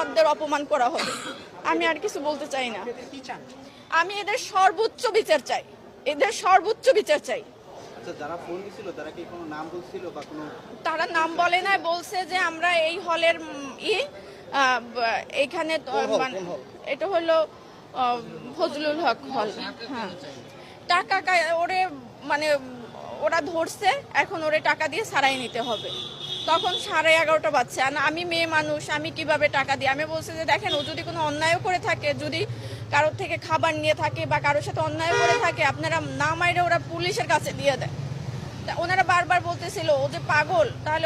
প্রতিবাদদের অপমান করা হবে। আমি আর কিছু বলতে চাই না। আমি এদের সর্বোচ্চ বিচার চাই, এদের সর্বোচ্চ বিচার চাই। আচ্ছা, যারা ফোন দিছিল তারা কি কোনো নাম বলছিল বা কোনো? তারা নাম বলে না, বলছে যে আমরা এই হলের এইখানে এটা হলো ফজলুল হক হল। হ্যাঁ, টাকা ওরে মানে ওরা ধরছে, এখন ওরে টাকা দিয়ে সারাই নিতে হবে। তখন 11:30 বাজছে, আর আমি মেয়ে মানুষ, আমি কিভাবে টাকা দিই? আমি বলছি যে দেখেন, ও যদি কোনো অন্যায় করে থাকে, যদি কারোর থেকে খাবার নিয়ে থাকে বা কারোর সাথে অন্যায় করে থাকে, আপনারা না মাইরে ওরা পুলিশের কাছে দিয়ে দেয়। ওনারা বারবার বলতেছিল ও যে পাগল, তাহলে